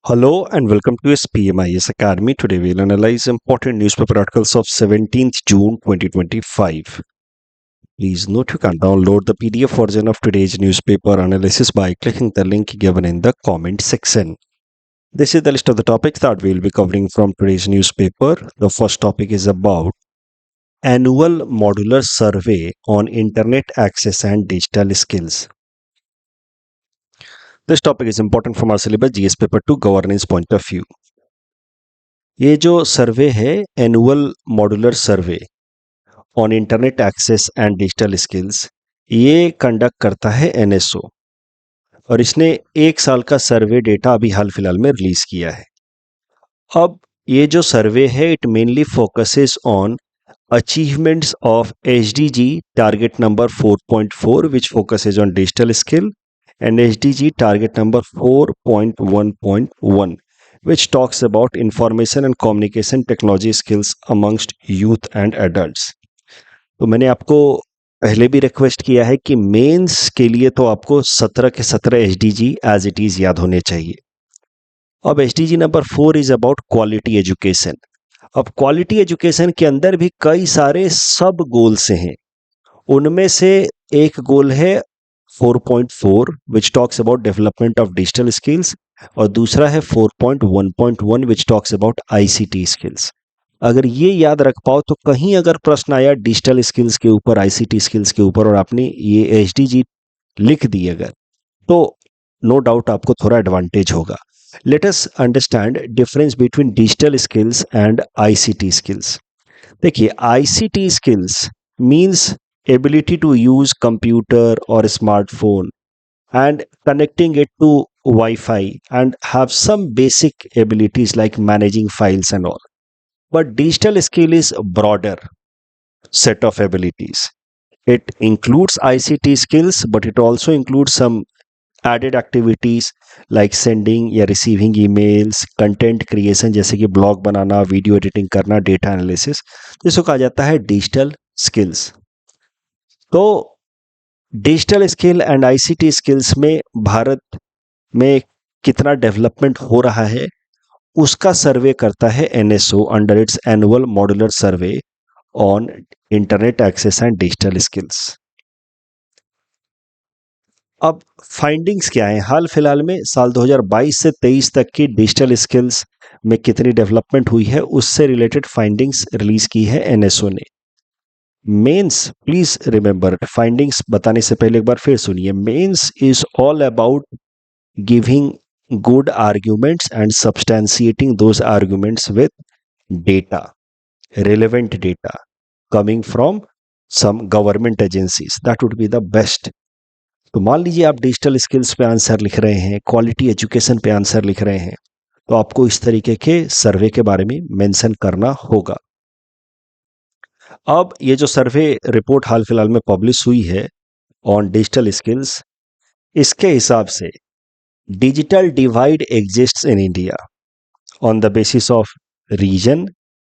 Hello and welcome to SPMIS Academy. Today we'll analyze important newspaper articles of 17th June 2025. Please note you can download the PDF version of today's newspaper analysis by clicking the link given in the comment section. This is the list of the topics that we'll be covering from today's newspaper. The first topic is about Annual Modular Survey on Internet Access and Digital Skills. This topic is important from our syllabus GS paper 2 governance point of view. ये जो survey है annual modular survey on internet access and digital skills, ये conduct करता है NSO और इसने 1 साल का सर्वे डेटा अभी हाल फिलहाल में रिलीज किया है। अब ये जो सर्वे है it mainly focuses on achievements of HDG target number 4.4 which focuses on digital skill and HDG target number 4.1.1 which talks about information and communication technology skills amongst youth and adults. तो मैंने आपको पहले भी request किया है कि mains के लिए तो आपको 17 के 17 HDG एज इट इज याद होने चाहिए। अब HDG number 4 is about quality education. अब क्वालिटी एजुकेशन के अंदर भी कई सारे सब गोल्स हैं, उनमें से एक गोल है 4.4 which talks about development of digital skills और दूसरा है 4.1.1 which talks about ICT skills। अगर ये याद रख पाओ तो कहीं अगर प्रश्न आया डिजिटल स्किल्स के ऊपर, ICT स्किल्स के ऊपर और आपने ये HDG लिख दी अगर, तो नो डाउट आपको थोड़ा एडवांटेज होगा। Let us understand difference between digital skills and ICT skills. देखिए, ICT skills means ability to use computer or smartphone and connecting it to Wi-Fi and have some basic abilities like managing files and all. But digital skill is a broader set of abilities. It includes ICT skills, but it also includes some added activities like sending या receiving emails, content creation जैसे कि blog बनाना, video editing करना, data analysis, जिसको कहा जाता है digital skills। तो digital skill and ICT skills में भारत में कितना डेवलपमेंट हो रहा है उसका सर्वे करता है NSO under its annual modular survey on internet access and digital skills. अब फाइंडिंग्स क्या है? हाल फिलहाल में साल 2022 से 23 तक की डिजिटल स्किल्स में कितनी डेवलपमेंट हुई है उससे रिलेटेड फाइंडिंग्स रिलीज की है एनएसओ ने। मेंस, प्लीज रिमेंबर, फाइंडिंग्स बताने से पहले एक बार फिर सुनिए। Mains is all about giving good arguments and substantiating those arguments with data, relevant data coming from some government agencies, that would be the best. तो मान लीजिए आप डिजिटल स्किल्स पे आंसर लिख रहे हैं, क्वालिटी एजुकेशन पे आंसर लिख रहे हैं, तो आपको इस तरीके के सर्वे के बारे में मेंशन करना होगा। अब ये जो सर्वे रिपोर्ट हाल फिलहाल में पब्लिश हुई है ऑन डिजिटल स्किल्स, इसके हिसाब से digital divide exists in India on the basis of region,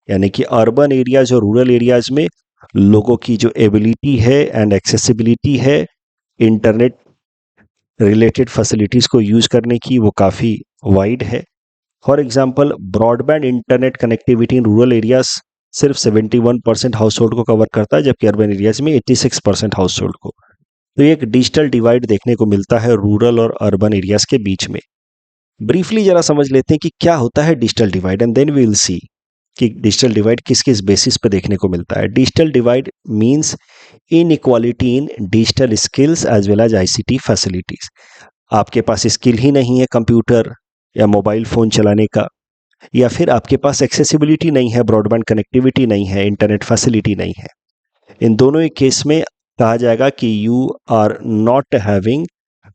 यानी कि अर्बन एरियाज और रूरल एरियाज में लोगों की जो एबिलिटी है एंड एक्सेसिबिलिटी है इंटरनेट रिलेटेड फैसिलिटीज को यूज करने की, वो काफ़ी वाइड है। For example, broadband internet connectivity in rural areas सिर्फ 71% हाउस होल्ड को कवर करता है, जबकि अर्बन एरियाज में 86% हाउस होल्ड को। तो एक डिजिटल डिवाइड देखने को मिलता है रूरल और अर्बन एरियाज के बीच में। ब्रीफली जरा समझ लेते हैं कि क्या होता है digital divide and then we will see कि डिजिटल डिवाइड किस किस बेसिस पे देखने को मिलता है। Digital divide means inequality in digital skills as well as ICT facilities. आपके पास स्किल ही नहीं है कंप्यूटर या मोबाइल फोन चलाने का, या फिर आपके पास एक्सेसिबिलिटी नहीं है, ब्रॉडबैंड कनेक्टिविटी नहीं है, इंटरनेट फैसिलिटी नहीं है। इन दोनों ही केस में कहा जाएगा कि you are not having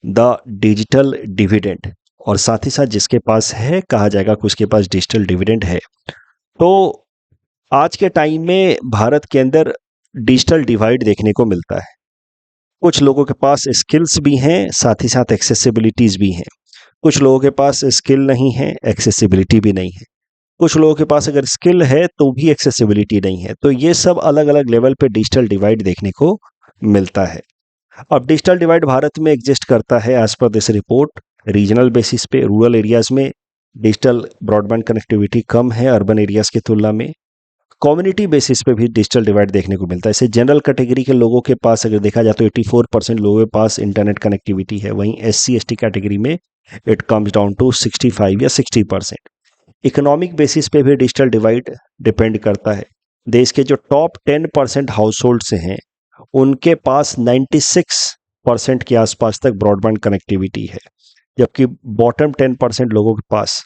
the digital dividend, और साथ ही साथ जिसके पास है कहा जाएगा कि उसके पास डिजिटल डिविडेंड है। तो आज के टाइम में भारत के अंदर डिजिटल डिवाइड देखने को मिलता है। कुछ लोगों के पास स्किल्स भी हैं, साथ ही साथ एक्सेसिबिलिटीज भी हैं। कुछ लोगों के पास स्किल नहीं है, एक्सेसिबिलिटी भी नहीं है। कुछ लोगों के पास अगर स्किल है तो भी एक्सेसिबिलिटी नहीं है। तो ये सब अलग अलग लेवल पे डिजिटल डिवाइड देखने को मिलता है। अब डिजिटल डिवाइड भारत में एग्जिस्ट करता है as per this report regional basis पे। रूरल एरियाज में डिजिटल ब्रॉडबैंड कनेक्टिविटी कम है अर्बन एरियाज की तुलना में। कम्युनिटी बेसिस पे भी डिजिटल डिवाइड देखने को मिलता है। ऐसे जनरल कैटेगरी के लोगों के पास अगर देखा जाए तो 84% लोगों के पास इंटरनेट कनेक्टिविटी है, वहीं SC/ST कैटेगरी में इट कम्स डाउन टू 65 या 60%। इकोनॉमिक बेसिस पे भी डिजिटल डिवाइड डिपेंड करता है। देश के जो टॉप 10% हाउस होल्ड से हैं उनके पास 96% के आसपास तक ब्रॉडबैंड कनेक्टिविटी है, जबकि बॉटम 10% लोगों के पास,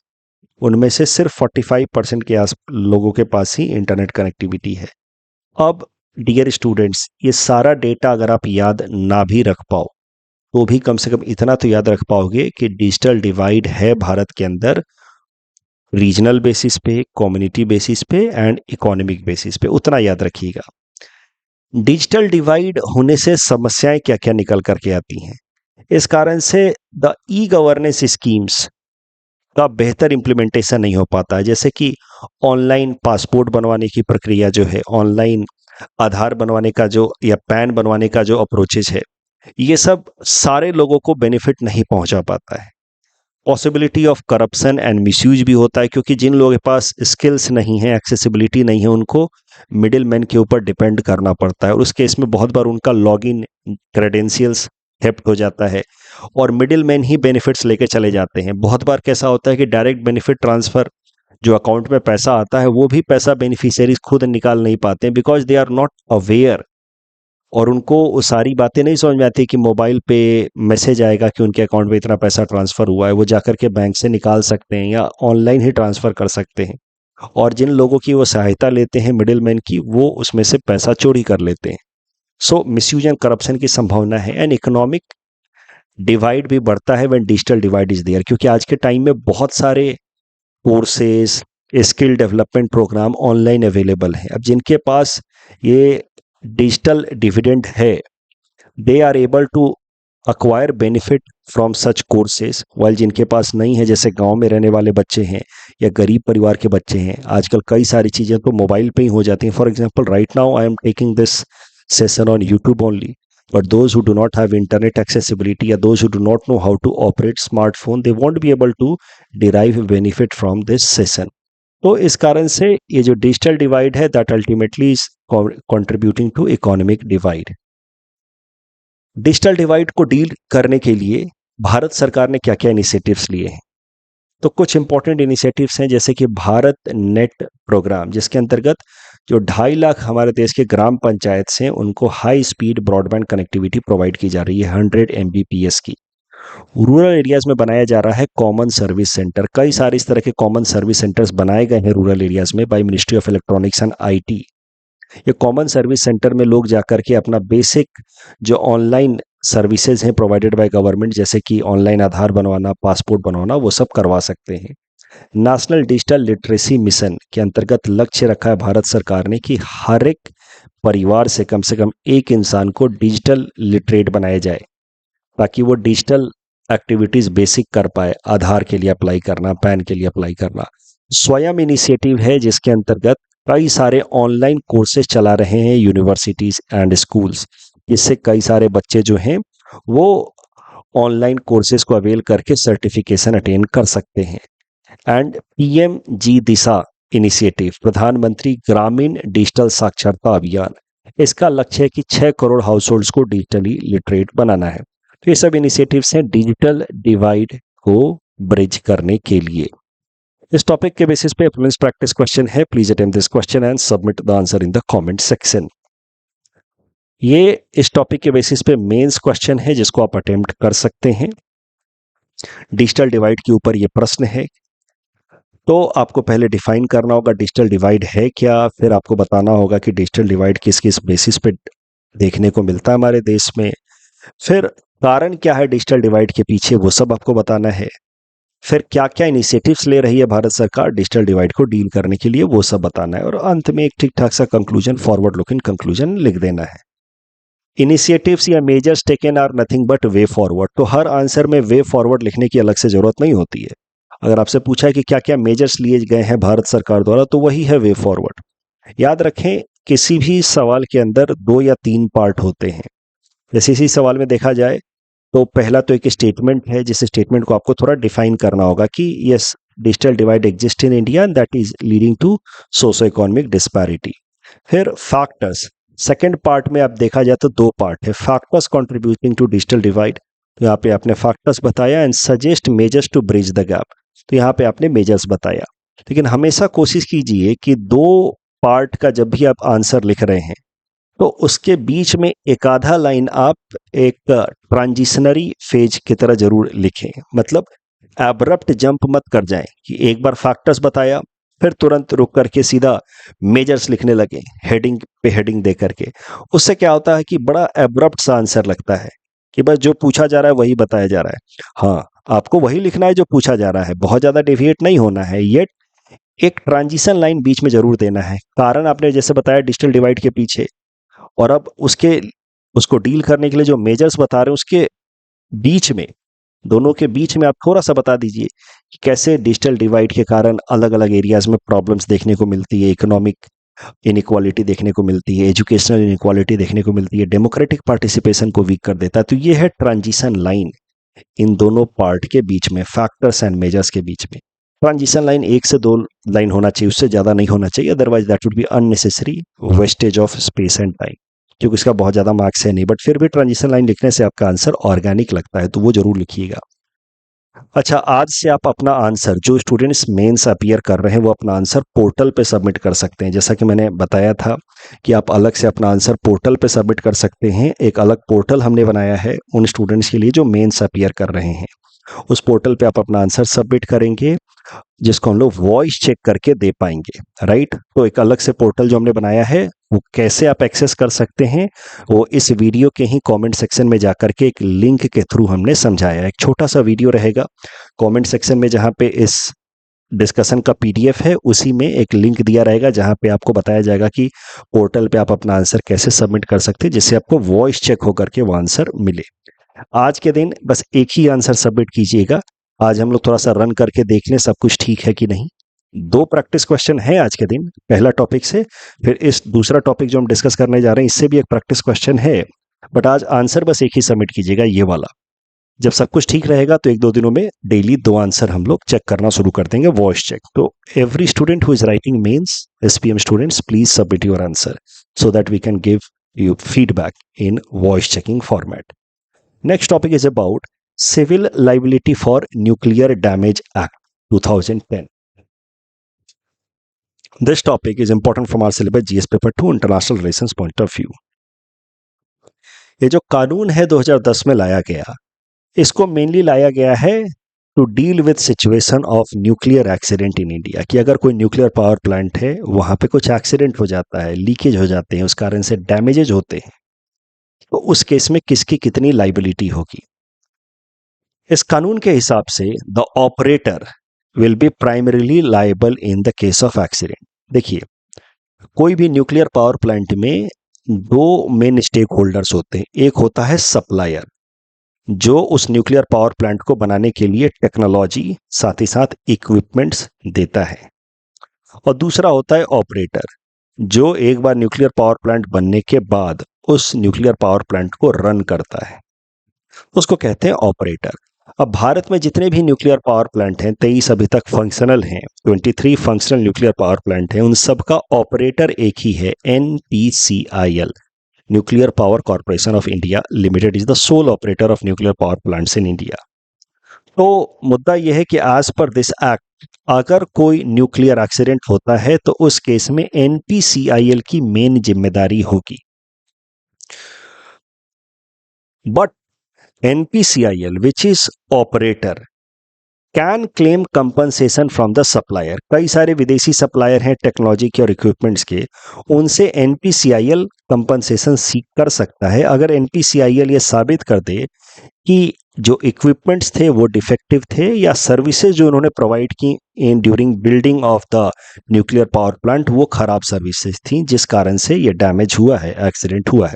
उनमें से सिर्फ 45% के आस लोगों के पास ही इंटरनेट कनेक्टिविटी है। अब डियर स्टूडेंट्स, ये सारा डेटा अगर आप याद ना भी रख पाओ तो भी कम से कम इतना तो याद रख पाओगे कि डिजिटल डिवाइड है भारत के अंदर रीजनल बेसिस पे, कम्युनिटी बेसिस पे एंड इकोनॉमिक बेसिस पे, उतना याद रखिएगा। डिजिटल डिवाइड होने से समस्याएं क्या क्या निकल करके आती हैं। इस कारण से द ई गवर्नेंस स्कीम्स का बेहतर इम्प्लीमेंटेशन नहीं हो पाता है, जैसे कि ऑनलाइन पासपोर्ट बनवाने की प्रक्रिया जो है, ऑनलाइन आधार बनवाने का जो या पैन बनवाने का जो अप्रोचेज है, ये सब सारे लोगों को बेनिफिट नहीं पहुंचा पाता है। Possibility of corruption and misuse भी होता है, क्योंकि जिन लोगों के पास स्किल्स नहीं है, एक्सेसिबिलिटी नहीं है, उनको मिडिल मैन के ऊपर डिपेंड करना पड़ता है और उस केस में बहुत बार उनका लॉगिन क्रेडेंशियल्स हेप्ट हो जाता है और मिडिल मैन ही बेनिफिट्स लेके चले जाते हैं। बहुत बार कैसा होता है कि डायरेक्ट बेनिफिट ट्रांसफर जो अकाउंट में पैसा आता है वो भी पैसा बेनिफिशियरीज खुद निकाल नहीं पाते हैं, because they are not aware और उनको वो सारी बातें नहीं समझ में आती कि मोबाइल पे मैसेज आएगा कि उनके अकाउंट में इतना पैसा ट्रांसफर हुआ है, वो जाकर के बैंक से निकाल सकते हैं या ऑनलाइन ही ट्रांसफर कर सकते हैं। और जिन लोगों की वो सहायता लेते हैं मिडिल मैन की, वो उसमें से पैसा चोरी कर लेते हैं। सो मिसयूज एंड करप्शन की संभावना है। एंड इकोनॉमिक डिवाइड भी बढ़ता है when digital divide is there, क्योंकि आज के टाइम में बहुत सारे courses, skill development program online available हैं। अब जिनके पास ये डिजिटल डिविडेंड है, they are able to acquire benefit from such courses, while जिनके पास नहीं है, जैसे गांव में रहने वाले बच्चे हैं या गरीब परिवार के बच्चे हैं, आजकल कई सारी चीज़ें तो मोबाइल पे ही हो जाती हैं। For example, right now I am taking this session on YouTube only, but those who do not have internet accessibility or those who do not know how to operate smartphone, they won't be able to derive benefit from this session. तो इस कारण से ये जो digital divide है, that ultimately is contributing to economic divide. Digital divide को deal करने के लिए भारत सरकार ने क्या क्या इनिशिएटिव्स लिए हैं, तो कुछ इंपॉर्टेंट इनिशिएटिव्स हैं, जैसे कि भारत नेट प्रोग्राम, जिसके अंतर्गत जो 2.5 लाख हमारे देश के ग्राम पंचायत से उनको high speed broadband connectivity provide की जा रही है 100 Mbps की। रूरल एरियाज में बनाया जा रहा है कॉमन सर्विस सेंटर। कई सारे इस तरह के कॉमन सर्विस सेंटर्स बनाए गए हैं रूरल एरियाज में by ministry of electronics and IT। ये कॉमन सर्विस सेंटर में लोग जाकर के अपना बेसिक जो ऑनलाइन सर्विसेज हैं प्रोवाइडेड बाय गवर्नमेंट, जैसे कि ऑनलाइन आधार बनवाना, पासपोर्ट बनवाना, वो सब करवा सकते हैं। नेशनल डिजिटल लिटरेसी मिशन के अंतर्गत लक्ष्य रखा है भारत सरकार ने कि हर एक परिवार से कम एक इंसान को डिजिटल लिटरेट बनाया जाए, ताकि वो डिजिटल एक्टिविटीज बेसिक कर पाए, आधार के लिए अप्लाई करना, पैन के लिए अप्लाई करना। स्वयं इनिशिएटिव है जिसके अंतर्गत कई सारे ऑनलाइन कोर्सेज चला रहे हैं यूनिवर्सिटीज एंड स्कूल्स, जिससे कई सारे बच्चे जो हैं वो ऑनलाइन कोर्सेज को अवेल करके सर्टिफिकेशन अटेन कर सकते हैं। एंड PMG दिशा इनिशिएटिव, प्रधानमंत्री ग्रामीण डिजिटल साक्षरता अभियान, इसका लक्ष्य है कि 6 करोड़ हाउस होल्ड्स को डिजिटली लिटरेट बनाना है। तो ये सब इनिशिएटिव्स हैं डिजिटल डिवाइड को ब्रिज करने के लिए। इस टॉपिक के बेसिस पे प्रीलिम्स प्रैक्टिस क्वेश्चन है। Please attempt this question and submit the answer in the comment section. ये इस टॉपिक के बेसिस पे मेंस क्वेश्चन है जिसको आप अटेम्प्ट कर सकते हैं। डिजिटल डिवाइड के ऊपर ये प्रश्न है, तो आपको पहले डिफाइन करना होगा डिजिटल डिवाइड है क्या, फिर आपको बताना होगा कि डिजिटल डिवाइड किस किस बेसिस पे देखने को मिलता है हमारे देश में, फिर कारण क्या है डिजिटल डिवाइड के पीछे, वो सब आपको बताना है, फिर क्या क्या इनिशिएटिव्स ले रही है भारत सरकार डिजिटल डिवाइड को डील करने के लिए, वो सब बताना है, और अंत में एक ठीक ठाक सा कंक्लूजन, फॉरवर्ड लुकिंग कंक्लूजन लिख देना है। इनिशिएटिव्स या measures taken are nothing but way forward, तो हर आंसर में वे फॉरवर्ड लिखने की अलग से जरूरत नहीं होती है। अगर आपसे पूछा है कि क्या क्या मेजर्स लिए गए हैं भारत सरकार द्वारा, तो वही है वे फॉरवर्ड। याद रखें, किसी भी सवाल के अंदर 2 या 3 पार्ट होते हैं। जैसे इसी सवाल में देखा जाए तो पहला तो एक स्टेटमेंट है, जिस स्टेटमेंट को आपको थोड़ा डिफाइन करना होगा कि yes digital divide exist in India and that is leading to socio economic disparity. फिर फैक्टर्स, सेकेंड पार्ट में आप देखा जाए तो दो पार्ट है, factors contributing to digital divide, तो यहाँ पे आपने फैक्टर्स बताया, and suggest measures to bridge the gap, तो यहाँ पे आपने मेजर्स बताया। लेकिन हमेशा कोशिश कीजिए कि दो पार्ट का जब भी आप आंसर लिख रहे हैं तो उसके बीच में एक आधा लाइन आप एक ट्रांजिशनरी फेज की तरह जरूर लिखें, मतलब एब्रप्ट जंप मत कर जाएं कि एक बार फैक्टर्स बताया फिर तुरंत रुक करके सीधा मेजर्स लिखने लगे हेडिंग पे हेडिंग दे करके। उससे क्या होता है कि बड़ा एब्रप्ट सा आंसर लगता है कि बस जो पूछा जा रहा है वही बताया जा रहा है। हाँ, आपको वही लिखना है जो पूछा जा रहा है, बहुत ज्यादा डेविएट नहीं होना है, ये एक ट्रांजिशन लाइन बीच में जरूर देना है। कारण आपने जैसे बताया डिजिटल डिवाइड के पीछे, और अब उसको डील करने के लिए जो मेजर्स बता रहे हैं उसके बीच में, दोनों के बीच में आप थोड़ा सा बता दीजिए कि कैसे डिजिटल डिवाइड के कारण अलग अलग एरियाज में प्रॉब्लम्स देखने को मिलती है, इकोनॉमिक इनइक्वालिटी देखने को मिलती है, एजुकेशनल इनइक्वालिटी देखने को मिलती है, डेमोक्रेटिक पार्टिसिपेशन को वीक कर देता है। तो ये है ट्रांजिशन लाइन इन दोनों पार्ट के बीच में, फैक्टर्स एंड मेजर्स के बीच में। ट्रांजिशन लाइन 1 से 2 लाइन होना चाहिए, उससे ज्यादा नहीं होना चाहिए, otherwise that would B unnecessary wastage of space and time, क्योंकि इसका बहुत ज्यादा मार्क्स है नहीं। बट फिर भी ट्रांजिशन लाइन लिखने से आपका आंसर ऑर्गेनिक लगता है, तो वो जरूर लिखिएगा। अच्छा, आज से आप अपना आंसर, जो स्टूडेंट्स मेंस अपीयर कर रहे हैं वो अपना आंसर पोर्टल पे सबमिट कर सकते हैं। जैसा कि मैंने बताया था कि आप अलग से अपना आंसर पोर्टल पे सबमिट कर सकते हैं। एक अलग पोर्टल हमने बनाया है उन स्टूडेंट्स के लिए जो मेंस अपीयर कर रहे हैं। उस पोर्टल पे आप अपना आंसर सबमिट करेंगे, जिसको हम लोग वॉइस चेक करके दे पाएंगे, राइट। तो एक अलग से पोर्टल जो हमने बनाया है, वो कैसे आप एक्सेस कर सकते हैं वो इस वीडियो के ही कमेंट सेक्शन में जाकर के एक लिंक के थ्रू हमने समझाया है। एक छोटा सा वीडियो रहेगा कमेंट सेक्शन में, जहां पे इस डिस्कशन का पीडीएफ है, उसी में एक लिंक दिया रहेगा जहां पे आपको बताया जाएगा कि पोर्टल पे आप अपना आंसर कैसे सबमिट कर सकते हैं, जिससे आपको वॉइस चेक होकर के वो आंसर मिले। आज के दिन बस एक ही आंसर सबमिट कीजिएगा। आज हम लोग थोड़ा सा रन करके देख लें सब कुछ ठीक है कि नहीं। 2 प्रैक्टिस क्वेश्चन है आज के दिन, पहला टॉपिक से, फिर इस दूसरा टॉपिक जो हम डिस्कस करने जा रहे हैं इससे भी एक प्रैक्टिस क्वेश्चन है। बट आज आंसर बस एक ही सबमिट कीजिएगा, ये वाला। जब सब कुछ ठीक रहेगा तो 1-2 दिनों में डेली 2 आंसर हम लोग चेक करना शुरू कर देंगे, वॉइस चेक। तो every student who is writing mains, SPM students, please submit your answer so that we can give you feedback in voice checking format. Next topic is about Civil Liability for Nuclear Damage Act 2010. This topic is important from our syllabus GS paper 2 international relations point of view. ये जो कानून है 2010 में लाया गया, इसको mainly लाया गया है to deal with situation of nuclear accident in India, कि अगर कोई न्यूक्लियर पावर प्लांट है वहां पे कुछ एक्सीडेंट हो जाता है, लीकेज हो जाते हैं, उस कारण से डैमेजेज होते हैं, तो उस केस में किसकी कितनी लाइबिलिटी होगी। इस कानून के हिसाब से the operator will be primarily liable in the case of accident. देखिए, कोई भी न्यूक्लियर पावर प्लांट में 2 मेन स्टेक होल्डर्स होते हैं। एक होता है सप्लायर, जो उस न्यूक्लियर पावर प्लांट को बनाने के लिए टेक्नोलॉजी साथ ही साथ इक्विपमेंट्स देता है, और दूसरा होता है ऑपरेटर, जो एक बार न्यूक्लियर पावर प्लांट बनने के बाद उस न्यूक्लियर पावर प्लांट को रन करता है, उसको कहते हैं ऑपरेटर। अब भारत में जितने भी न्यूक्लियर पावर प्लांट हैं, 23 अभी तक फंक्शनल हैं, 23 फंक्शनल न्यूक्लियर पावर प्लांट हैं, उन सबका ऑपरेटर एक ही है, NPCIL, nuclear power corporation of India limited is the sole operator of nuclear power plants in India. तो मुद्दा यह है कि आज पर दिस एक्ट, अगर कोई न्यूक्लियर एक्सीडेंट होता है तो उस केस में NPCIL की मेन जिम्मेदारी होगी। But NPCIL, which is operator, can claim compensation from the supplier. कई सारे विदेशी सप्लायर हैं टेक्नोलॉजी के और इक्विपमेंट्स के, उनसे NPCIL कंपनसेशन सीख कर सकता है अगर NPCIL ये साबित कर दे कि जो इक्विपमेंट्स थे वो डिफेक्टिव थे, या सर्विसेज जो उन्होंने प्रोवाइड की in during building of the nuclear power plant वो खराब सर्विसेज थी, जिस कारण से ये डैमेज हुआ है, एक्सीडेंट हुआ है।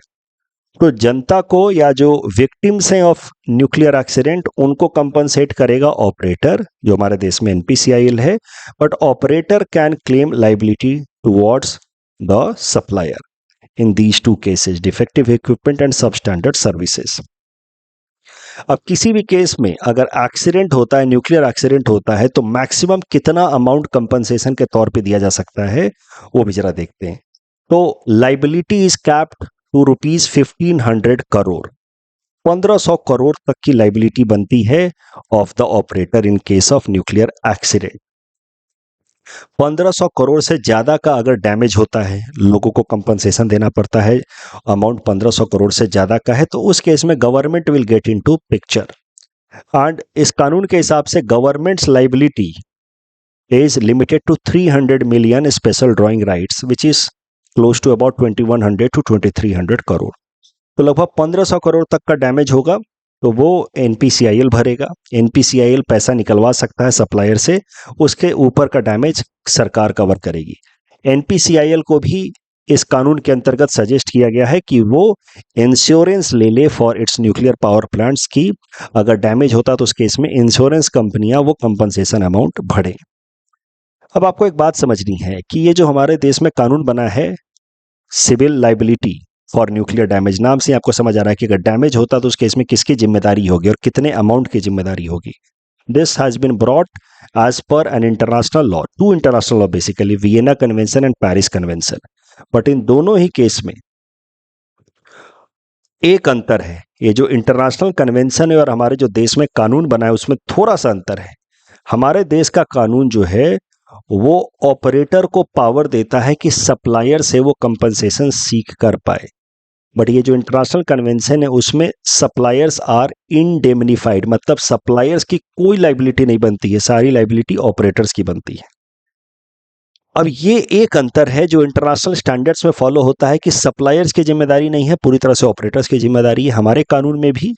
तो जनता को या जो विक्टिम्स हैं ऑफ न्यूक्लियर एक्सीडेंट, उनको कंपनसेट करेगा ऑपरेटर, जो हमारे देश में NPCIL है। But operator can claim liability towards the supplier in these 2 cases, defective equipment and substandard services. अब किसी भी केस में अगर एक्सीडेंट होता है, न्यूक्लियर एक्सीडेंट होता है, तो मैक्सिमम कितना अमाउंट कंपनसेशन के तौर पे दिया जा सकता है, वो भी जरा देखते हैं। तो liability is capped to rupees 1500 crore, 1500 crore तक की लाइबिलिटी बनती है of the operator in case of nuclear accident. 1500 crore से ज्यादा का अगर डैमेज होता है, लोगों को कंपनसेशन देना पड़ता है, अमाउंट 1500 करोड़ से ज्यादा का है, तो उस केस में government will get into picture. And इस कानून के हिसाब से government's liability is limited to 300 million special drawing rights, which is close to about 2100 to 2300 crore. तो लगभग 1500 करोड़ तक का डैमेज होगा तो वो एनपीसीआईएल भरेगा। एनपीसीआईएल पैसा निकलवा सकता है सप्लायर से, उसके ऊपर का डैमेज सरकार कवर करेगी। एनपीसीआईएल को भी इस कानून के अंतर्गत सजेस्ट किया गया है कि वो इंश्योरेंस ले ले for its nuclear power plants की, अगर डैमेज होता तो उस केस में इंश्योरेंस कंपनियां वो कंपनसेशन अमाउंट भरे। अब आपको एक बात समझनी है कि ये जो हमारे देश में कानून बना है civil liability for nuclear damage, नाम से आपको समझ आ रहा है कि अगर डैमेज होता तो उस केस में किसकी जिम्मेदारी होगी और कितने अमाउंट की जिम्मेदारी होगी। This has been brought as per an international law, to international law basically, Vienna convention and Paris convention. But in दोनों ही केस में एक अंतर है, ये जो इंटरनेशनल कन्वेंशन है और हमारे जो देश में कानून बना है उसमें थोड़ा सा अंतर है। हमारे देश का कानून जो है वो ऑपरेटर को पावर देता है कि सप्लायर से वो कंपनसेशन सीख कर पाए, बट ये जो इंटरनेशनल कन्वेंशन है उसमें सप्लायर्स आर इंडेमनिफाइड, मतलब सप्लायर्स की कोई लाइबिलिटी नहीं बनती है, सारी लाइबिलिटी ऑपरेटर्स की बनती है। अब ये एक अंतर है जो इंटरनेशनल स्टैंडर्ड्स में फॉलो होता है कि सप्लायर्स की जिम्मेदारी नहीं है, पूरी तरह से ऑपरेटर्स की जिम्मेदारी है। हमारे कानून में भी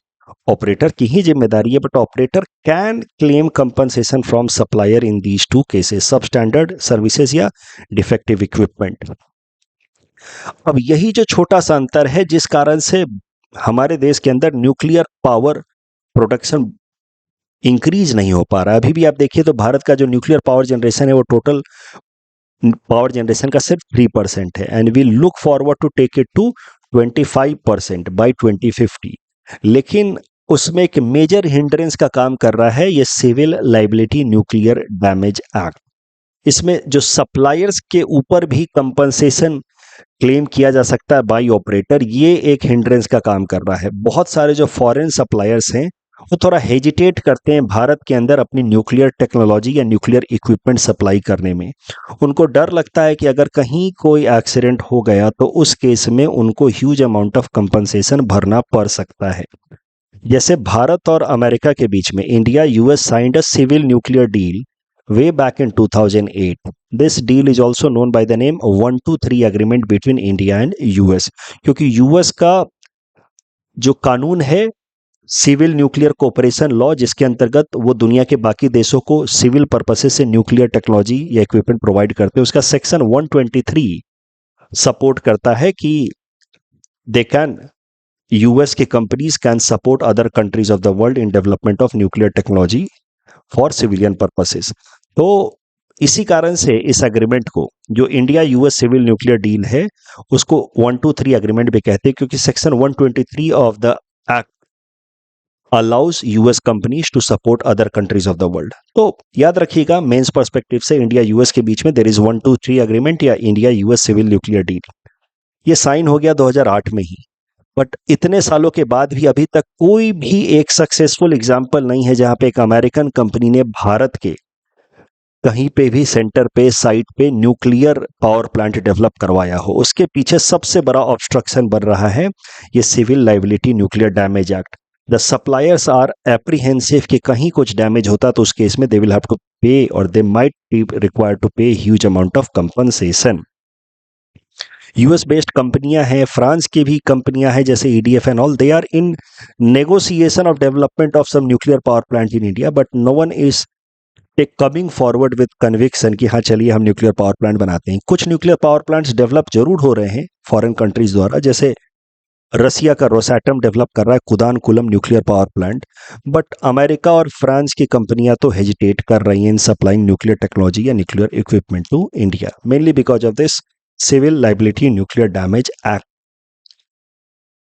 ऑपरेटर की ही जिम्मेदारी है, but operator can claim compensation from supplier in these two cases, सब स्टैंडर्ड सर्विसेज या डिफेक्टिव इक्विपमेंट। अब यही जो छोटा सा अंतर है जिस कारण से हमारे देश के अंदर न्यूक्लियर पावर प्रोडक्शन इंक्रीज नहीं हो पा रहा है। अभी भी आप देखिए तो भारत का जो न्यूक्लियर पावर जनरेशन है वो टोटल पावर जनरेशन का सिर्फ 3% है, and we look forward to take it to 25% by 2050। लेकिन उसमें एक मेजर हिंड्रेंस का काम कर रहा है ये civil liability nuclear damage act. इसमें जो सप्लायर्स के ऊपर भी कंपनसेशन क्लेम किया जा सकता है बाई ऑपरेटर, ये एक हिंड्रेंस का काम कर रहा है। बहुत सारे जो फॉरेन सप्लायर्स हैं वो थोड़ा हेजिटेट करते हैं भारत के अंदर अपनी न्यूक्लियर टेक्नोलॉजी या न्यूक्लियर इक्विपमेंट सप्लाई करने में। उनको डर लगता है कि अगर कहीं कोई एक्सीडेंट हो गया तो उस केस में उनको ह्यूज अमाउंट ऑफ कंपनसेशन भरना पड़ सकता है। जैसे भारत और अमेरिका के बीच में India US signed a civil nuclear deal way back in 2008. This deal is also known by the name 123 agreement between India and US, क्योंकि यूएस का जो कानून है सिविल न्यूक्लियर कोऑपरेशन लॉ, जिसके अंतर्गत वो दुनिया के बाकी देशों को सिविल पर्पसेस से न्यूक्लियर टेक्नोलॉजी या इक्विपमेंट प्रोवाइड करते हैं, उसका सेक्शन 123 सपोर्ट करता है कि दे कैन यूएस के companies can support other countries of the world in development of nuclear technology for civilian purposes. तो इसी कारण से इस एग्रीमेंट को जो India US civil nuclear deal है उसको 123 एग्रीमेंट भी कहते हैं, क्योंकि section 123 of the act allows US companies to support other countries of the world. तो याद रखिएगा मेंस पर्सपेक्टिव से इंडिया यूएस के बीच में देयर इज 123 एग्रीमेंट या India US civil nuclear deal. ये साइन हो गया 2008 में ही, बट इतने सालों के बाद भी अभी तक कोई भी एक सक्सेसफुल एग्जाम्पल नहीं है जहां पे एक अमेरिकन कंपनी ने भारत के कहीं पे भी सेंटर पे साइट पे न्यूक्लियर पावर प्लांट डेवलप करवाया हो। उसके पीछे सबसे बड़ा ऑब्स्ट्रक्शन बन रहा है ये civil liability nuclear damage act. The suppliers are apprehensive कि कहीं कुछ डैमेज होता तो उस केस में they will have to pay और they might be required to pay huge amount of compensation. US based कंपनियां हैं, फ्रांस की भी कंपनियां हैं जैसे EDF and all, they are in negotiation of development of some nuclear power plant in India, but no one is coming forward with conviction कि हाँ चलिए हम न्यूक्लियर पावर प्लांट बनाते हैं। कुछ न्यूक्लियर पावर प्लांट्स डेवलप जरूर हो रहे हैं फॉरेन कंट्रीज द्वारा, जैसे रसिया का रोसैटम डेवलप कर रहा है Kudankulam nuclear power plant, but America और फ्रांस की कंपनियां तो हेजिटेट कर रही हैं इन सप्लाइंग न्यूक्लियर टेक्नोलॉजी या nuclear equipment to India, mainly because of this civil liability nuclear damage act.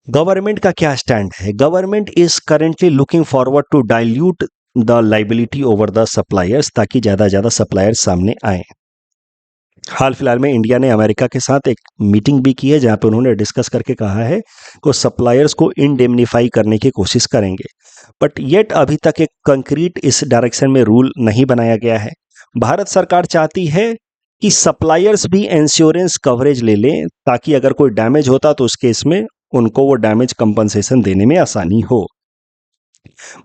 Government का क्या स्टैंड है? Government is currently looking forward to dilute the liability over the suppliers, ताकि ज्यादा ज्यादा suppliers सामने आए। हाल फिलहाल में इंडिया ने अमेरिका के साथ एक मीटिंग भी की है जहां पे उन्होंने डिस्कस करके कहा है कि सप्लायर्स को इंडेमनीफाई करने की कोशिश करेंगे, बट येट अभी तक एक कंक्रीट इस डायरेक्शन में रूल नहीं बनाया गया है। भारत सरकार चाहती है कि सप्लायर्स भी इंश्योरेंस कवरेज ले लें, ताकि अगर कोई डैमेज होता तो उस केस में उनको वो डैमेज कंपनसेशन देने में आसानी हो।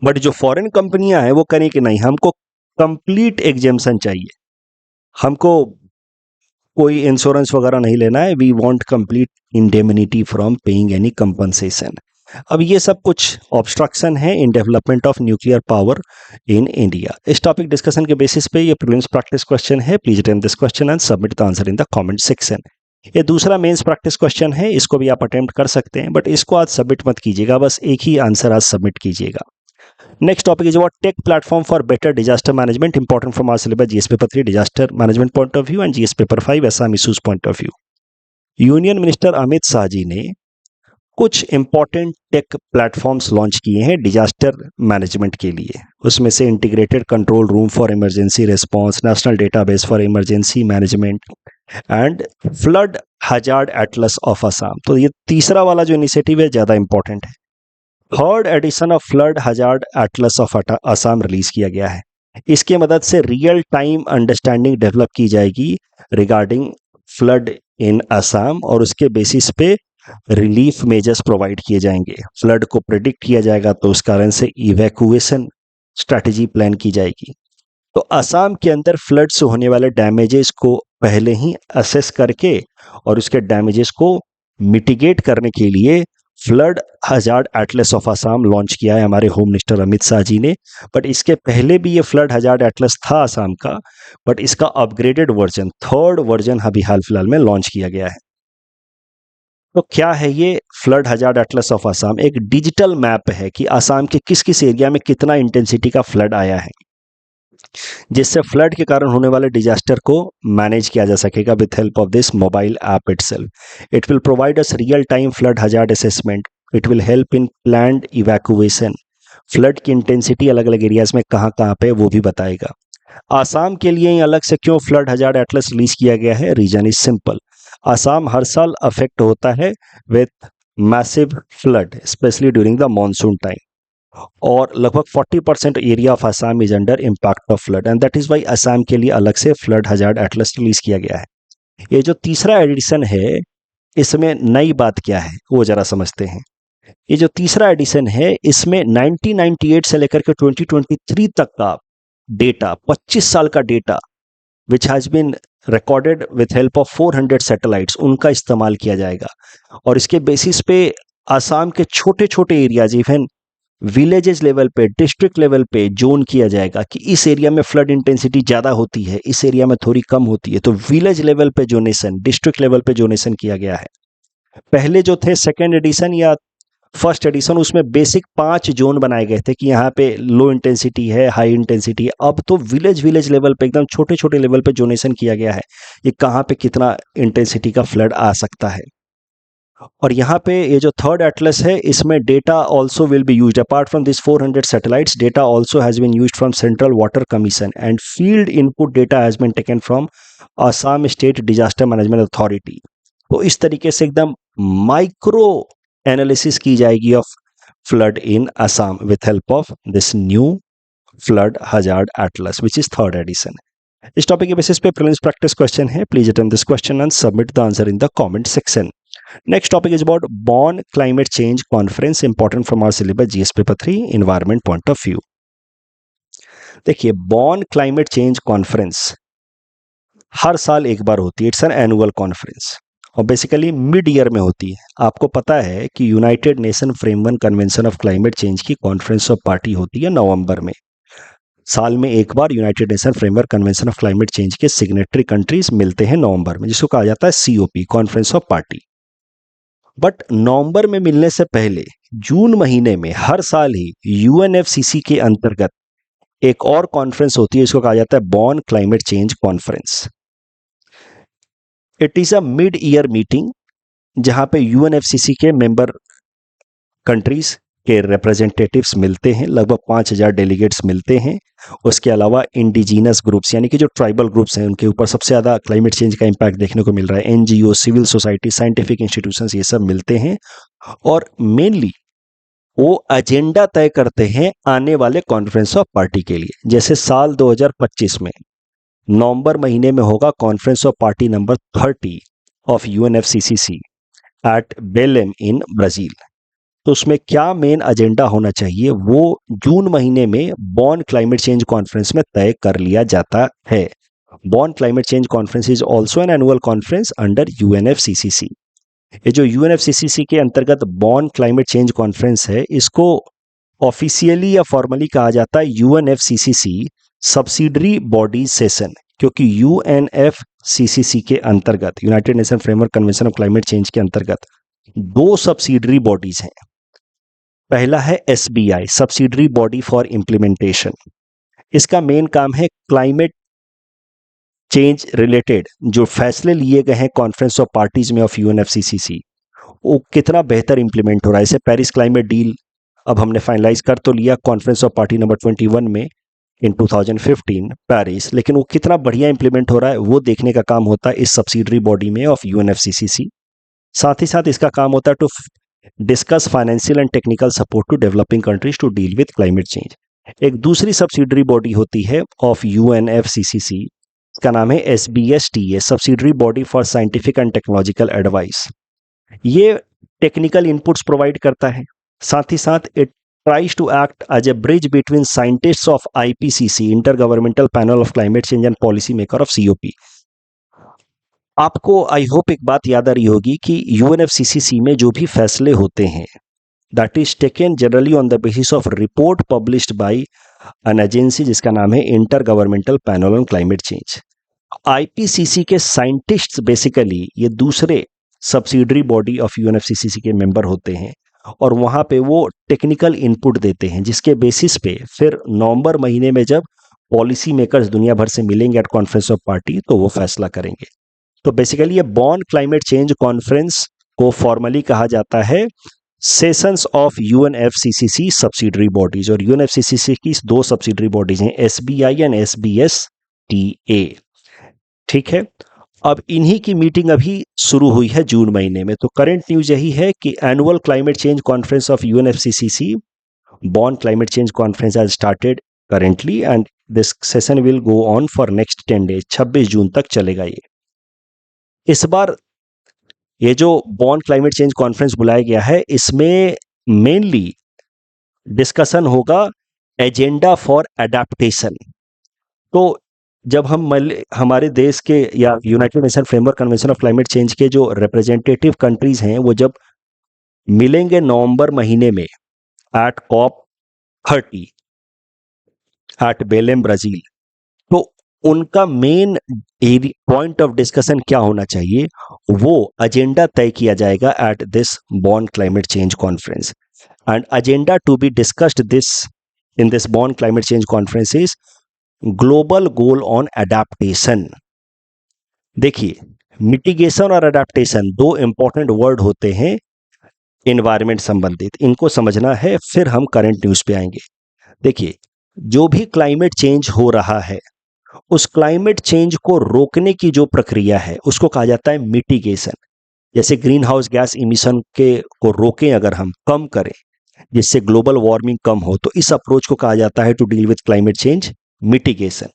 बट जो फॉरेन कंपनियां हैं वो करें कि नहीं, हमको कंप्लीट एग्जेम्पशन चाहिए, हमको कोई इंश्योरेंस वगैरह नहीं लेना है, we want complete indemnity from paying any compensation. अब ये सब कुछ ऑब्स्ट्रक्शन है in development of nuclear power in India. इस टॉपिक डिस्कशन के बेसिस पे ये प्रीलिम्स प्रैक्टिस क्वेश्चन है। Please attempt this question and submit the answer in the comment section. ये दूसरा मेंस प्रैक्टिस क्वेश्चन है, इसको भी आप अटेम्प्ट कर सकते हैं, बट इसको आज सबमिट मत कीजिएगा, बस एक ही आंसर आज सबमिट कीजिएगा। Next topic is about tech platform for better disaster management, important from our syllabus GS paper 3 disaster management point of view and GS paper 5 Assam issues point of view. Union minister Amit Shah ji ने कुछ important take platforms launch किए हैं disaster management के लिए। उसमें से integrated control room for emergency response, national database for emergency management and flood hazard Atlas of Assam. तो ये तीसरा वाला जो इनिशिएटिव है ज़्यादा इंपॉर्टेंट है। Third edition of flood hazard Atlas of Assam release किया गया है। इसकी मदद से रियल टाइम अंडरस्टैंडिंग डेवलप की जाएगी रिगार्डिंग फ्लड इन असम, और उसके बेसिस पे रिलीफ मेजर्स प्रोवाइड किए जाएंगे। फ्लड को प्रिडिक्ट किया जाएगा तो उस कारण से इवैक्यूएशन स्ट्रैटेजी प्लान की जाएगी। तो असम के अंदर फ्लड से होने वाले डैमेजेस को पहले ही असेस करके और उसके डैमेजेस को मिटिगेट करने के लिए flood hazard Atlas of Assam launch किया है हमारे होम मिनिस्टर अमित शाह जी ने। बट इसके पहले भी ये फ्लड हजार्ड एटलस था असम का, बट इसका अपग्रेडेड वर्जन, थर्ड वर्जन अभी हाल फिलहाल में लॉन्च किया गया है। तो क्या है ये flood hazard Atlas of Assam? एक डिजिटल मैप है कि असम के किस किस एरिया में कितना इंटेंसिटी का फ्लड आया है, जिससे फ्लड के कारण होने वाले डिजास्टर को मैनेज किया जा सकेगा with help of this mobile app itself. It will provide us real time flood hazard assessment. It will help in planned evacuation. Flood की इंटेंसिटी अलग अलग एरियाज में कहाँ कहाँ पे वो भी बताएगा। आसाम के लिए अलग से क्यों फ्लड हजार्ड एटलस रिलीज किया गया है? Reason is simple. आसाम हर साल अफेक्ट होता है with massive flood, specially during the monsoon time, और लगभग 40% area of Assam is under impact of flood, and that is why Assam के लिए अलग से फ्लड हजार्ड एटलस रिलीज किया गया है। ये जो तीसरा एडिशन है, इसमें नई बात क्या है वो जरा समझते हैं। ये जो तीसरा एडिशन है, इसमें 1998 से लेकर के 2023 तक का डेटा, 25 साल का data which has been recorded with help of 400 satellites, उनका इस्तेमाल किया जाएगा। और इसके बेसिस पे असम के छोटे छोटे एरियाज, इवन विलेजेस लेवल पे, डिस्ट्रिक्ट लेवल पे जोन किया जाएगा कि इस एरिया में फ्लड इंटेंसिटी ज़्यादा होती है, इस एरिया में थोड़ी कम होती है। तो विलेज लेवल पे जोनेशन, डिस्ट्रिक्ट लेवल पे जोनेशन किया गया है। पहले जो थे सेकेंड एडिशन या फर्स्ट एडिशन, उसमें बेसिक 5 जोन बनाए गए थे कि यहाँ पे लो इंटेंसिटी है, हाई इंटेंसिटी है। अब तो विलेज विलेज लेवल पे, एकदम छोटे छोटे लेवल पे जोनेशन किया गया है ये कहाँ पे कितना इंटेंसिटी का फ्लड आ सकता है। और यहाँ पे ये जो थर्ड एटलस है, इसमें data also will be used apart from this 400 satellites. Data also has been used from central water commission and field input data has been taken from Assam state disaster management authority. तो इस तरीके से एकदम micro analysis की जाएगी of flood in Assam with help of this new flood hazard atlas which is third edition. इस topic के basis पे प्रीलिम्स प्रैक्टिस क्वेश्चन है। Please attempt this question and submit the answer in the comment section. Next topic is about Bonn Climate Change Conference, important from our syllabus GS paper 3 environment point of view। देखिए, बॉन climate change conference हर साल एक बार होती है। It's an annual conference और basically mid year में होती है। आपको पता है कि United Nation framework convention of climate change की कॉन्फ्रेंस ऑफ पार्टी होती है नवंबर में। साल में एक बार United Nation framework convention of climate change के सिग्नेटरी कंट्रीज मिलते हैं नवंबर में, जिसको कहा जाता है COP, conference of party. But नवंबर में मिलने से पहले जून महीने में हर साल ही UNFCCC के अंतर्गत एक और कॉन्फ्रेंस होती है, इसको कहा जाता है Bonn climate change conference. It is a mid year meeting जहां पे UNFCCC के मेंबर कंट्रीज के रिप्रेजेंटेटिव्स मिलते हैं, लगभग 5,000 डेलीगेट्स मिलते हैं। उसके अलावा इंडिजीनस ग्रुप्स यानी कि जो ट्राइबल ग्रुप्स हैं उनके ऊपर सबसे ज़्यादा क्लाइमेट चेंज का इम्पैक्ट देखने को मिल रहा है। NGO, civil society, scientific institutions, ये सब मिलते हैं और मेनली वो एजेंडा तय करते हैं आने वाले कॉन्फ्रेंस ऑफ पार्टी के लिए। जैसे साल 2025 में नवंबर महीने में होगा conference of party number 30 of UNFCCC at Belem in Brazil. तो उसमें क्या मेन एजेंडा होना चाहिए वो जून महीने में बॉन क्लाइमेट चेंज कॉन्फ्रेंस में तय कर लिया जाता है। Bonn climate change conference is also an annual conference under UNFCCC. ये जो यूएनएफसीसीसी के अंतर्गत बॉन क्लाइमेट चेंज कॉन्फ्रेंस है, इसको ऑफिशियली या फॉर्मली कहा जाता है यूएनएफसीसीसी सब्सिडरी बॉडी सेशन, क्योंकि यूएनएफसीसीसी के अंतर्गत, United Nation framework convention of climate change के अंतर्गत 2 सब्सिडरी बॉडीज हैं। पहला है SBI, subsidiary body for implementation. इसका मेन काम है क्लाइमेट चेंज रिलेटेड जो फैसले लिए गए हैं कॉन्फ्रेंस ऑफ पार्टीज में ऑफ यूएनएफसीसीसी, वो कितना बेहतर इंप्लीमेंट हो रहा है। जैसे पेरिस क्लाइमेट डील अब हमने फाइनलाइज कर तो लिया कॉन्फ्रेंस ऑफ पार्टी नंबर 21 में इन 2015 पेरिस, लेकिन वो कितना बढ़िया इंप्लीमेंट हो रहा है वो देखने का काम होता है इस सब्सिडरी बॉडी में ऑफ यूएनएफसीसीसी। साथ ही साथ इसका काम होता है to discuss financial and technical support to developing countries to deal with climate change. एक दूसरी सब्सिडरी बॉडी होती है ऑफ यूएनएफसीसीसी, इसका नाम है SBSTA, subsidiary body for scientific and technological advice. ये टेक्निकल इनपुट्स प्रोवाइड करता है, साथ ही साथ it tries to act as a bridge between scientists of IPCC, Intergovernmental Panel of Climate Change and Policy Maker of COP। आपको I hope एक बात याद आ रही होगी कि यूएनएफसीसीसी में जो भी फैसले होते हैं that is taken generally on the basis of report published by an agency जिसका नाम है inter governmental panel on climate change. IPCC के साइंटिस्ट्स बेसिकली ये दूसरे सब्सिडरी बॉडी ऑफ यूएनएफसीसीसी के मेंबर होते हैं और वहां पे वो टेक्निकल इनपुट देते हैं, जिसके बेसिस पे फिर नवंबर महीने में जब पॉलिसी मेकर्स दुनिया भर से मिलेंगे एट कॉन्फ्रेंस ऑफ पार्टी तो वो फैसला करेंगे। तो बेसिकली ये बॉन क्लाइमेट चेंज कॉन्फ्रेंस को फॉर्मली कहा जाता है sessions of UNFCCC subsidiary bodies, और यूएनएफसीसीसी की 2 सब्सिडरी बॉडीज हैं एसबीआई एंड एसबीएसटीए। ठीक है, अब इन्हीं की मीटिंग अभी शुरू हुई है जून महीने में। तो करंट न्यूज यही है कि annual climate change conference of UNFCCC Bonn climate change conference has started currently and this session will go on for next 10 days, 26 जून तक चलेगा ये। इस बार ये जो बॉन क्लाइमेट चेंज कॉन्फ्रेंस बुलाया गया है इसमें मेनली डिस्कशन होगा एजेंडा फॉर एडेप्टेशन। तो जब हम हमारे देश के या United Nation framework convention of climate change के जो रिप्रेजेंटेटिव कंट्रीज हैं वो जब मिलेंगे नवंबर महीने में एट COP30 एट बेलेम ब्राजील, तो उनका मेन पॉइंट ऑफ डिस्कशन क्या होना चाहिए वो एजेंडा तय किया जाएगा at this Bonn climate change conference. And agenda to be discussed this in this Bonn climate change conference is global goal on adaptation. देखिए, मिटिगेशन और एडेप्टेशन 2 इंपॉर्टेंट वर्ड होते हैं एनवायरमेंट संबंधित, इनको समझना है फिर हम करंट न्यूज पे आएंगे। देखिए, जो भी क्लाइमेट चेंज हो रहा है उस क्लाइमेट चेंज को रोकने की जो प्रक्रिया है उसको कहा जाता है मिटिगेशन। जैसे ग्रीन हाउस गैस इमिशन के को रोकें, अगर हम कम करें जिससे ग्लोबल वार्मिंग कम हो, तो इस अप्रोच को कहा जाता है to deal with climate change mitigation,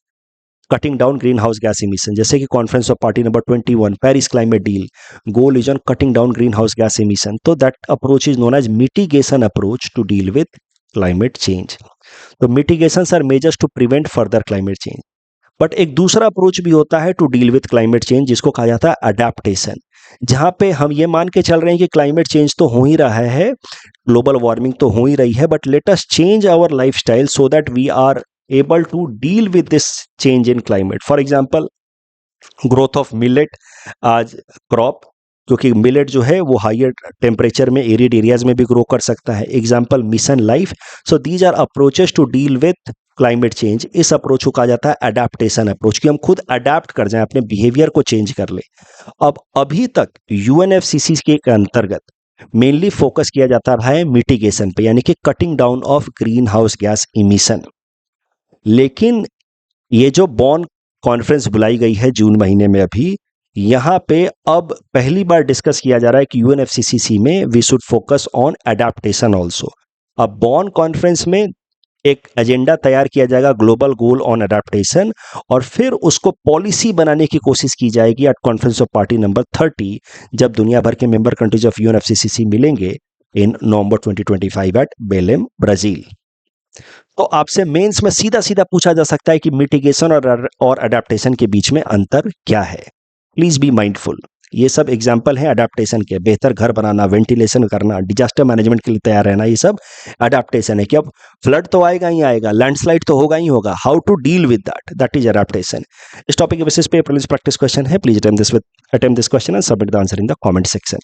cutting down greenhouse gas emission. जैसे कि conference of party number 21 Paris climate deal goal is on cutting down greenhouse gas emission, तो that approach is known as mitigation approach to deal with climate change. तो mitigations are measures to prevent further climate change. But एक दूसरा approach भी होता है to deal with climate change जिसको कहा जाता है अडेप्टेशन, जहां पे हम ये मान के चल रहे हैं कि क्लाइमेट चेंज तो हो ही रहा है, ग्लोबल वार्मिंग तो हो ही रही है, but let us change our lifestyle so that we are able to deal with this change in climate. For example, growth of millet as crop, क्योंकि मिलेट जो है वो हायर टेम्परेचर में एरिड एरियाज में भी ग्रो कर सकता है। Example mission life. So these are approaches to deal with climate change. इस अप्रोच को कहा जाता है अडेप्टेशन अप्रोच, कि हम खुद अडेप्ट कर जाएं, अपने बिहेवियर को चेंज कर ले। अब अभी तक यूएनएफसीसी के अंतर्गत मेनली फोकस किया जाता रहा है मिटिगेशन पे, यानी कि cutting down of green house gas emission. लेकिन ये जो बॉन कॉन्फ्रेंस बुलाई गई है जून महीने में, अभी यहाँ पे अब पहली बार डिस्कस किया जा रहा है कि यूएनएफसीसीसी में we should focus on adaptation also. अब बॉन कॉन्फ्रेंस में एक एजेंडा तैयार किया जाएगा, ग्लोबल गोल ऑन एडेप्टेशन, और फिर उसको पॉलिसी बनाने की कोशिश की जाएगी at conference of party number 30, जब दुनिया भर के मेंबर कंट्रीज ऑफ यूएनएफसीसीसी मिलेंगे इन नवंबर 2025 एट बेलेम, ब्राजील। तो आपसे मेंस में सीधा सीधा पूछा जा सकता है कि मिटिगेशन और अडेप्टेशन के बीच में अंतर क्या है। Please be mindful. ये सब एग्जाम्पल हैं अडेप्टेशन के। बेहतर घर बनाना, वेंटिलेशन करना, डिजास्टर मैनेजमेंट के लिए तैयार रहना, ये सब अडेप्टेशन है। कि अब फ्लड तो आएगा ही आएगा, लैंडस्लाइड तो होगा ही होगा, how to deal with that is adaptation. इस टॉपिक के बेसिस पे प्रीवियस प्रैक्टिस क्वेश्चन है। Please attempt this question and submit the answer in the comment section.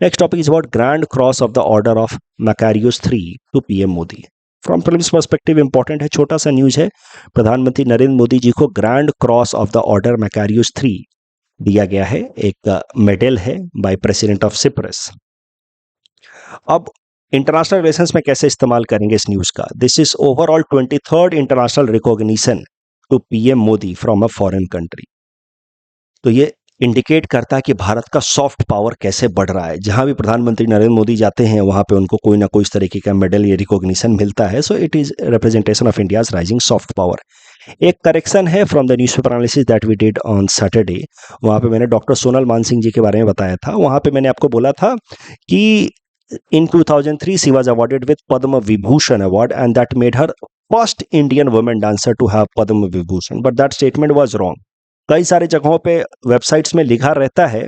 Next topic is about grand cross of the order of Makarios 3 to PM Modi. From previous perspective important है, छोटा सा news है। प्रधानमंत्री नरेंद्र मोदी जी को grand cross of the order Makarios 3 दिया गया है। एक मेडल है बाय प्रेसिडेंट ऑफ सिप्रस। अब इंटरनेशनल रिलेशंस में कैसे इस्तेमाल करेंगे इस न्यूज का? This is overall 23rd international recognition to PM Modi from a foreign country. तो ये इंडिकेट करता है कि भारत का सॉफ्ट पावर कैसे बढ़ रहा है। जहां भी प्रधानमंत्री नरेंद्र मोदी जाते हैं वहां पे उनको कोई ना कोई इस तरीके का मेडल या रिकॉग्निशन मिलता है। So it is representation of India's rising soft power. एक करेक्शन है from the newspaper analysis that we did on Saturday. वहां पे मैंने डॉक्टर सोनल मानसिंह जी के बारे में बताया था। वहां पे मैंने आपको बोला था कि in 2003 she was awarded with Padma Vibhushan award and that made her first Indian woman dancer to have Padma Vibhushan, but that statement was wrong. कई सारे जगहों पे वेबसाइट्स में लिखा रहता है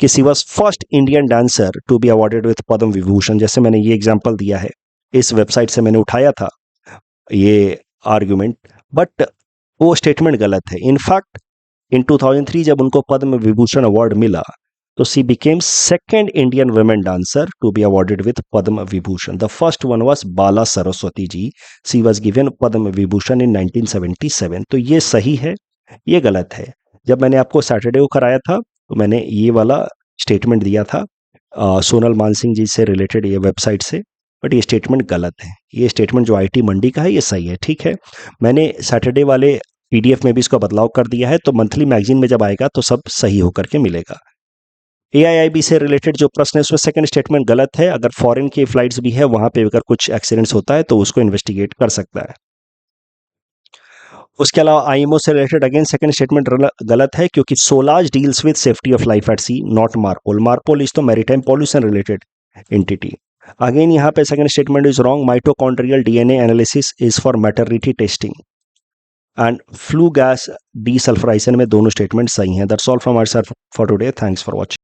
कि she was first Indian dancer to be awarded with Padma Vibhushan. जैसे मैंने ये एग्जांपल दिया है, इस वेबसाइट से मैंने उठाया था ये आर्गुमेंट, बट वो स्टेटमेंट गलत है। इनफैक्ट इन 2003 जब उनको पद्म विभूषण अवार्ड मिला तो she became second Indian women dancer to be awarded with Padma Vibhushan. The first one was Bala Saraswati ji, she was given Padma Vibhushan in 1977। तो ये सही है, ये गलत है। जब मैंने आपको सैटरडे को कराया था तो मैंने ये वाला स्टेटमेंट दिया था सोनल मानसिंह जी से रिलेटेड ये वेबसाइट से, बट ये स्टेटमेंट गलत है। ये स्टेटमेंट जो आईटी मंडी का है ये सही है, ठीक है। मैंने सैटरडे वाले पीडीएफ में भी इसको बदलाव कर दिया है, तो मंथली मैगजीन में जब आएगा तो सब सही होकर के मिलेगा। एआईआईबी से रिलेटेड जो प्रश्न है उसमें सेकंड स्टेटमेंट गलत है। अगर फॉरेन की फ्लाइट्स भी है वहां पे अगर कुछ एक्सीडेंट्स होता है तो उसको इन्वेस्टिगेट कर सकता है। उसके अलावा आईएमओ से रिलेटेड अगेन सेकंड स्टेटमेंट गलत है, क्योंकि SOLAS deals with safety of life at sea, not MARPOL. MARPOL is तो maritime pollution related entity. Again यहाँ पे second statement is wrong. Mitochondrial DNA analysis is for maternity testing and flue gas desulfurization में दोनों statement सही हैं। That's all from our side for today. Thanks for watching.